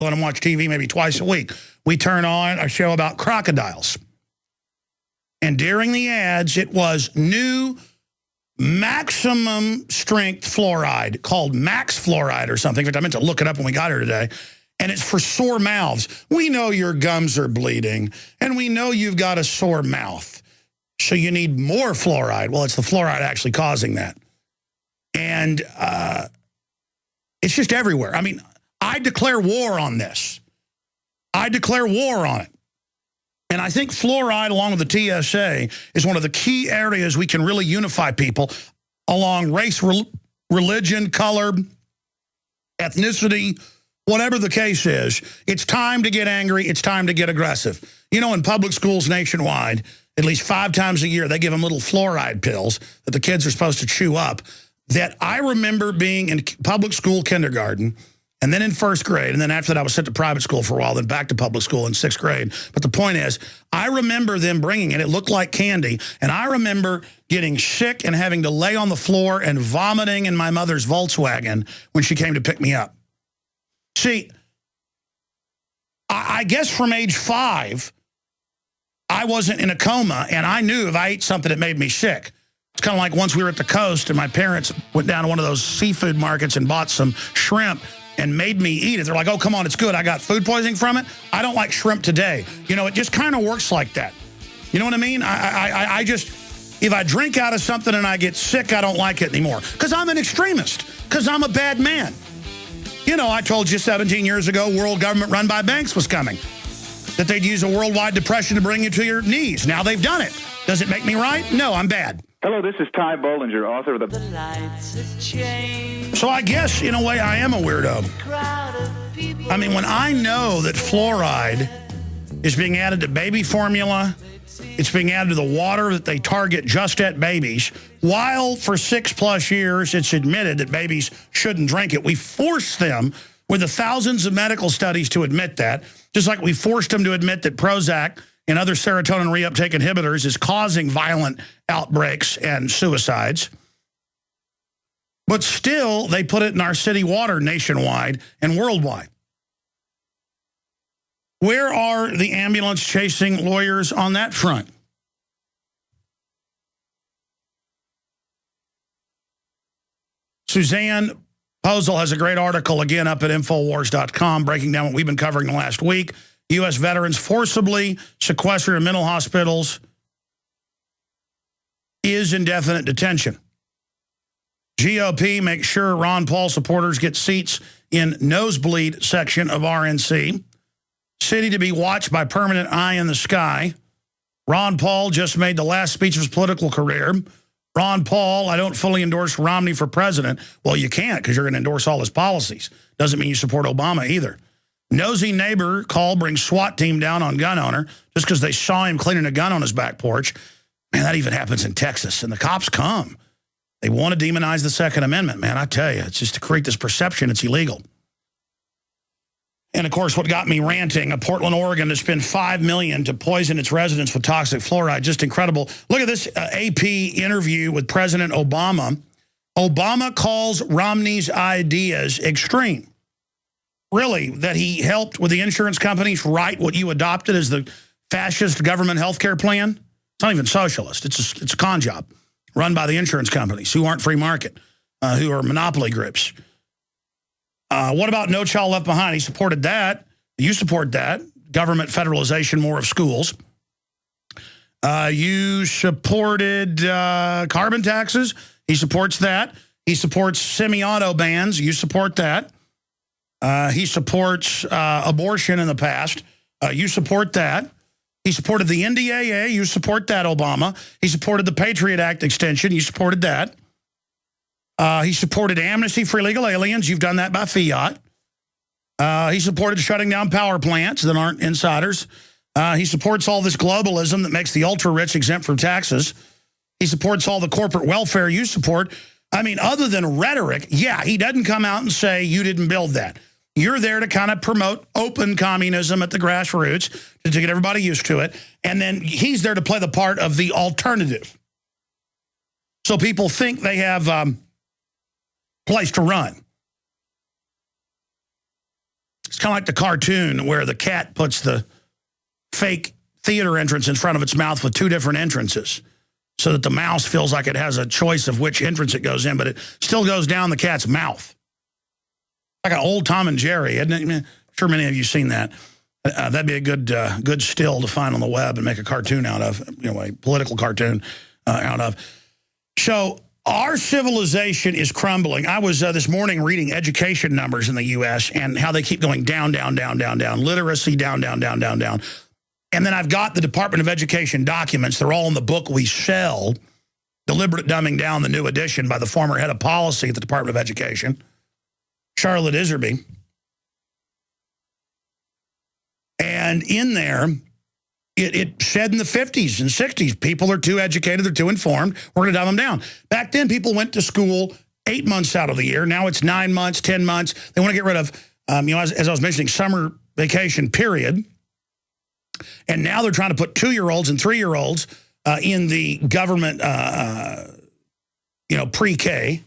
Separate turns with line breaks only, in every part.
let them watch TV maybe twice a week. We turn on a show about crocodiles. And during the ads, it was new maximum strength fluoride called Max Fluoride or something. In fact, I meant to look it up when we got here today. And it's for sore mouths. We know your gums are bleeding, and we know you've got a sore mouth. So you need more fluoride. Well, it's the fluoride actually causing that. And it's just everywhere. I mean, I declare war on this. I declare war on it. And I think fluoride, along with the TSA, is one of the key areas we can really unify people along race, religion, color, ethnicity, whatever the case is. It's time to get angry. It's time to get aggressive. You know, in public schools nationwide, at least 5 times a year, they give them little fluoride pills that the kids are supposed to chew up. That I remember being in public school kindergarten, and then in 1st grade, and then after that I was sent to private school for a while, then back to public school in 6th grade. But the point is, I remember them bringing it. It looked like candy, and I remember getting sick and having to lay on the floor and vomiting in my mother's Volkswagen when she came to pick me up. See, I guess from age 5, I wasn't in a coma, and I knew if I ate something that made me sick. It's kind of like once we were at the coast, and my parents went down to one of those seafood markets and bought some shrimp and made me eat it. They're like, oh, come on, it's good. I got food poisoning from it. I don't like shrimp today. You know, it just kind of works like that. You know what I mean? I just, if I drink out of something and I get sick, I don't like it anymore. Because I'm an extremist. Because I'm a bad man. You know, I told you 17 years ago, world government run by banks was coming. That they'd use a worldwide depression to bring you to your knees. Now they've done it. Does it make me right? No, I'm bad.
Hello, this is Ty Bollinger, author of
The lights have changed.
So I guess, in a way, I am a weirdo. I mean, when I know that fluoride is being added to baby formula, it's being added to the water that they target just at babies, while for 6+ years it's admitted that babies shouldn't drink it. We force them with the thousands of medical studies to admit that, just like we forced them to admit that Prozac and other serotonin reuptake inhibitors is causing violent outbreaks and suicides. But still, they put it in our city water nationwide and worldwide. Where are the ambulance-chasing lawyers on that front? Suzanne Posel has a great article, again, up at Infowars.com, breaking down what we've been covering the last week. U.S. veterans forcibly sequestered in mental hospitals is indefinite detention. GOP makes sure Ron Paul supporters get seats in nosebleed section of RNC. City to be watched by permanent eye in the sky. Ron Paul just made the last speech of his political career. Ron Paul, I don't fully endorse Romney for president. Well, you can't because you're going to endorse all his policies. Doesn't mean you support Obama either. Nosy neighbor call brings SWAT team down on gun owner just because they saw him cleaning a gun on his back porch. Man, that even happens in Texas. And the cops come. They want to demonize the Second Amendment, man. I tell you, it's just to create this perception it's illegal. And, of course, what got me ranting, Portland, Oregon, to spend $5 million to poison its residents with toxic fluoride. Just incredible. Look at this AP interview with President Obama. Obama calls Romney's ideas extreme. Really, that he helped with the insurance companies write what you adopted as the fascist government health care plan? It's not even socialist. It's a con job run by the insurance companies who aren't free market, who are monopoly groups. What about No Child Left Behind? He supported that. You support that. Government federalization more of schools. You supported carbon taxes. He supports that. He supports semi-auto bans. You support that. He supports abortion in the past. You support that. He supported the NDAA. You support that, Obama. He supported the Patriot Act extension. You supported that. He supported amnesty for illegal aliens. You've done that by fiat. He supported shutting down power plants that aren't insiders. He supports all this globalism that makes the ultra-rich exempt from taxes. He supports all the corporate welfare you support. I mean, other than rhetoric, yeah, he doesn't come out and say you didn't build that. You're there to kind of promote open communism at the grassroots to get everybody used to it. And then he's there to play the part of the alternative. So people think they have place to run. It's kind of like the cartoon where the cat puts the fake theater entrance in front of its mouth with 2 different entrances so that the mouse feels like it has a choice of which entrance it goes in, but it still goes down the cat's mouth. Like an old Tom and Jerry, isn't it? I'm sure many of you have seen that. That'd be a good still to find on the web and make a cartoon out of, a political cartoon out of. So our civilization is crumbling. I was this morning reading education numbers in the U.S. and how they keep going down, down, down, down, down. Literacy down, down, down, down, down. And then I've got the Department of Education documents. They're all in the book we sell, Deliberate Dumbing Down, the new edition by the former head of policy at the Department of Education, Charlotte Iserby. And in there, it said in the 50s and 60s, people are too educated, they're too informed, we're going to dumb them down. Back then, people went to school 8 months out of the year. Now it's 9 months, 10 months. They want to get rid of, as I was mentioning, summer vacation period. And now they're trying to put 2-year-olds and 3-year-olds in the government, pre-K,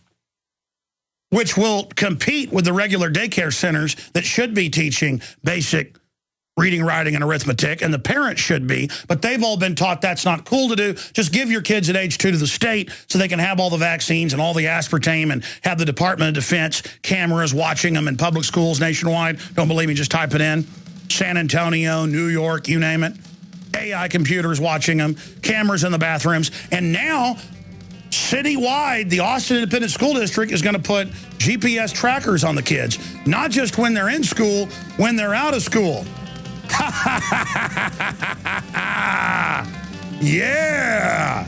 which will compete with the regular daycare centers that should be teaching basic reading, writing, and arithmetic, and the parents should be, but they've all been taught that's not cool to do. Just give your kids at age 2 to the state so they can have all the vaccines and all the aspartame and have the Department of Defense cameras watching them in public schools nationwide. Don't believe me, just type it in. San Antonio, New York, you name it. AI computers watching them, cameras in the bathrooms, and now citywide, the Austin Independent School District is going to put GPS trackers on the kids, not just when they're in school, when they're out of school. Yeah.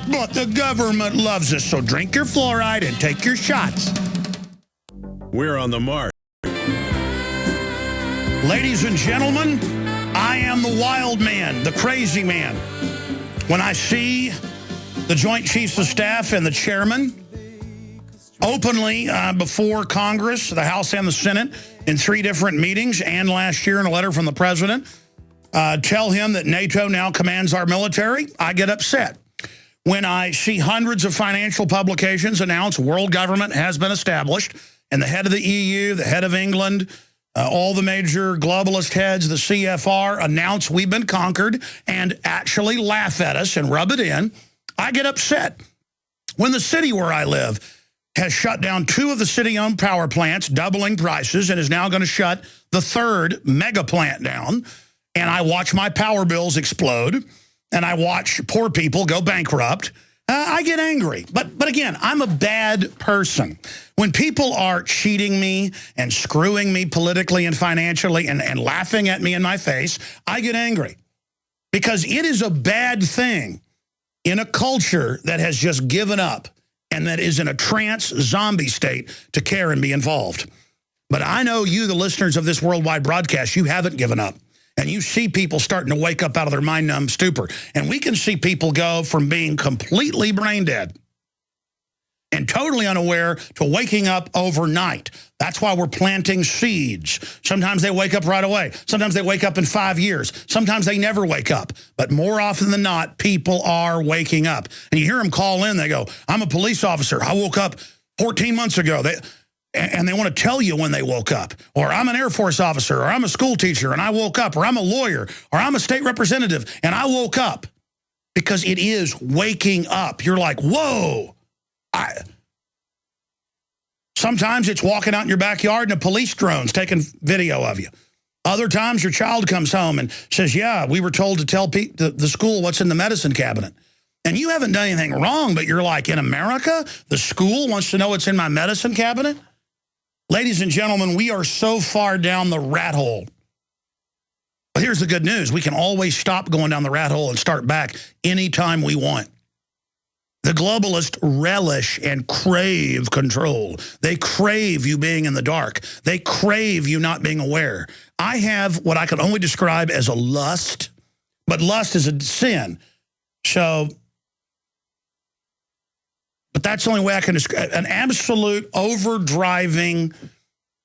But the government loves us, so drink your fluoride and take your shots.
We're on the mark.
Ladies and gentlemen, I am the wild man, the crazy man. When I see the Joint Chiefs of Staff and the chairman openly before Congress, the House and the Senate, in 3 different meetings and last year in a letter from the president, tell him that NATO now commands our military, I get upset. When I see hundreds of financial publications announce world government has been established, and the head of the EU, the head of England, all the major globalist heads, the CFR, announce we've been conquered and actually laugh at us and rub it in, I get upset. When the city where I live has shut down 2 of the city-owned power plants, doubling prices, and is now going to shut the 3rd mega plant down, and I watch my power bills explode, and I watch poor people go bankrupt, I get angry. But again, I'm a bad person. When people are cheating me and screwing me politically and financially and laughing at me in my face, I get angry. Because it is a bad thing in a culture that has just given up and that is in a trance zombie state to care and be involved. But I know you, the listeners of this worldwide broadcast, you haven't given up. And you see people starting to wake up out of their mind-numb stupor. And we can see people go from being completely brain dead and totally unaware to waking up overnight. That's why we're planting seeds. Sometimes they wake up right away. Sometimes they wake up in 5 years. Sometimes they never wake up. But more often than not, people are waking up. And you hear them call in, they go, I'm a police officer. I woke up 14 months ago. And they want to tell you when they woke up. Or I'm an Air Force officer, or I'm a school teacher, and I woke up. Or I'm a lawyer, or I'm a state representative, and I woke up. Because it is waking up. You're like, whoa. Sometimes it's walking out in your backyard and a police drone's taking video of you. Other times your child comes home and says, yeah, we were told to tell the school what's in the medicine cabinet. And you haven't done anything wrong, but you're like, in America, the school wants to know what's in my medicine cabinet? Ladies and gentlemen, we are so far down the rat hole. But here's the good news. We can always stop going down the rat hole and start back anytime we want. The globalists relish and crave control. They crave you being in the dark. They crave you not being aware. I have what I can only describe as a lust, but lust is a sin. So, but that's the only way I can describe an absolute overdriving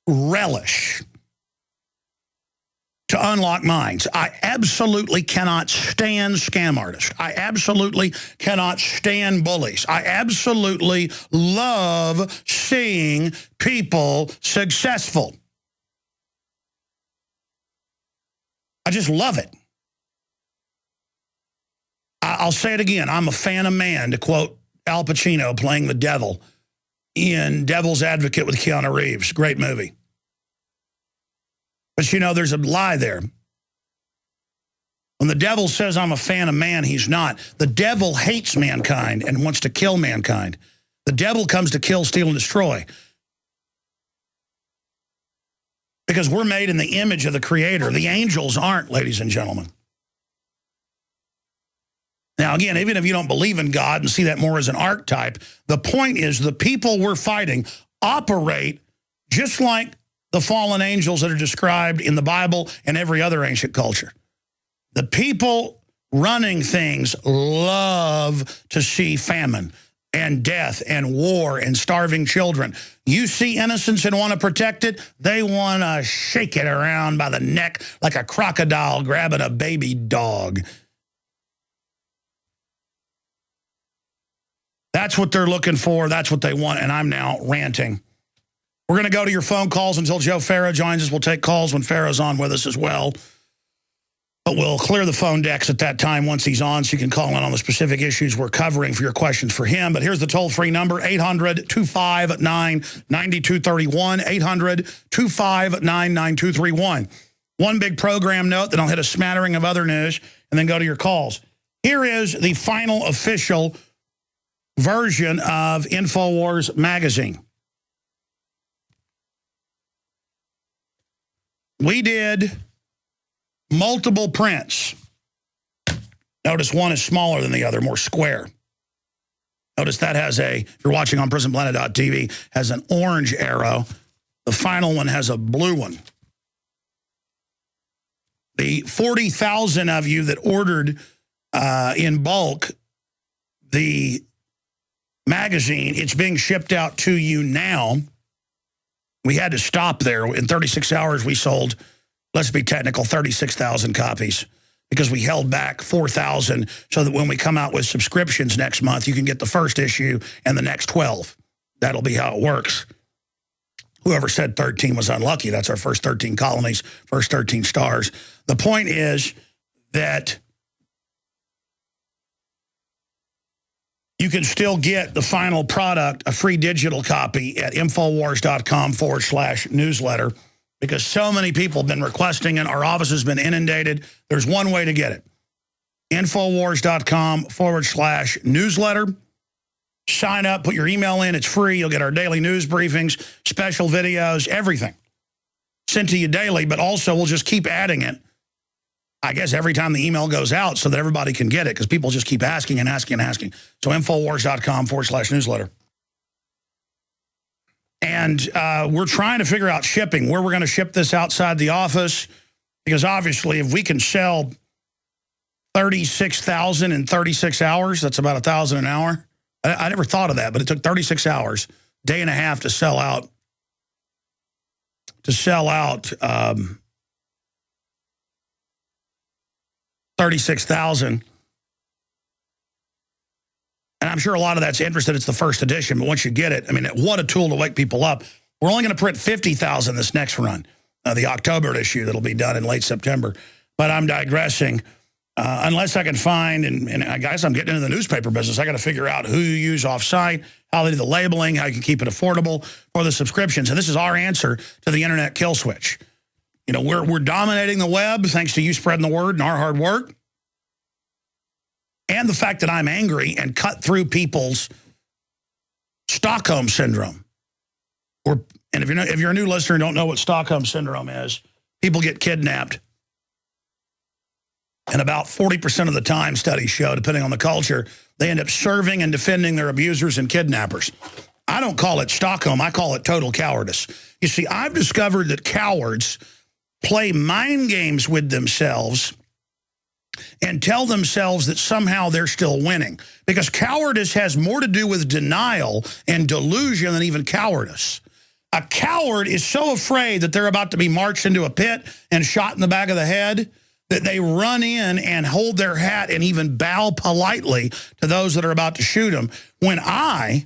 relish to unlock minds. I absolutely cannot stand scam artists. I absolutely cannot stand bullies. I absolutely love seeing people successful. I just love it. I'll say it again. I'm a fan of man, to quote Al Pacino playing the devil in Devil's Advocate with Keanu Reeves. Great movie. But, you know, there's a lie there. When the devil says I'm a fan of man, he's not. The devil hates mankind and wants to kill mankind. The devil comes to kill, steal, and destroy. Because we're made in the image of the Creator. The angels aren't, ladies and gentlemen. Now, again, even if you don't believe in God and see that more as an archetype, the point is the people we're fighting operate just like the fallen angels that are described in the Bible and every other ancient culture. The people running things love to see famine and death and war and starving children. You see innocence and want to protect it, they want to shake it around by the neck like a crocodile grabbing a baby dog. That's what they're looking for. That's what they want, and I'm now ranting. We're going to go to your phone calls until Joe Farah joins us. We'll take calls when Farah's on with us as well. But we'll clear the phone decks at that time once he's on, so you can call in on the specific issues we're covering for your questions for him. But here's the toll-free number, 800-259-9231, 800-259-9231. One big program note, then I'll hit a smattering of other news, and then go to your calls. Here is the final official version of InfoWars magazine. We did multiple prints. Notice one is smaller than the other, more square. Notice that has if you're watching on Prisonplanet.tv, has an orange arrow. The final one has a blue one. The 40,000 of you that ordered in bulk the magazine, it's being shipped out to you now. We had to stop there. In 36 hours, we sold, let's be technical, 36,000 copies because we held back 4,000 so that when we come out with subscriptions next month, you can get the first issue and the next 12. That'll be how it works. Whoever said 13 was unlucky. That's our first 13 colonies, first 13 stars. The point is that you can still get the final product, a free digital copy at Infowars.com/newsletter because so many people have been requesting it. Our office has been inundated. There's one way to get it. Infowars.com/newsletter. Sign up, put your email in. It's free. You'll get our daily news briefings, special videos, everything sent to you daily. But also, we'll just keep adding it, I guess, every time the email goes out so that everybody can get it because people just keep asking and asking and asking. So Infowars.com/newsletter. And we're trying to figure out shipping, where we're going to ship this outside the office, because obviously if we can sell 36,000 in 36 hours, that's about 1,000 an hour. I never thought of that, but it took 36 hours, day and a half to sell out. 36,000. And I'm sure a lot of that's interested. It's the first edition, but once you get it, I mean, what a tool to wake people up. We're only going to print 50,000 this next run, the October issue that'll be done in late September. But I'm digressing. Unless I can find, and I guess I'm getting into the newspaper business, I got to figure out who you use off-site, how they do the labeling, how you can keep it affordable for the subscriptions. And this is our answer to the internet kill switch. You know, we're dominating the web thanks to you spreading the word and our hard work. And the fact that I'm angry and cut through people's Stockholm Syndrome. And if you're a new listener and don't know what Stockholm Syndrome is, people get kidnapped. And about 40% of the time, studies show, depending on the culture, they end up serving and defending their abusers and kidnappers. I don't call it Stockholm. I call it total cowardice. You see, I've discovered that cowards play mind games with themselves and tell themselves that somehow they're still winning. Because cowardice has more to do with denial and delusion than even cowardice. A coward is so afraid that they're about to be marched into a pit and shot in the back of the head that they run in and hold their hat and even bow politely to those that are about to shoot them. When I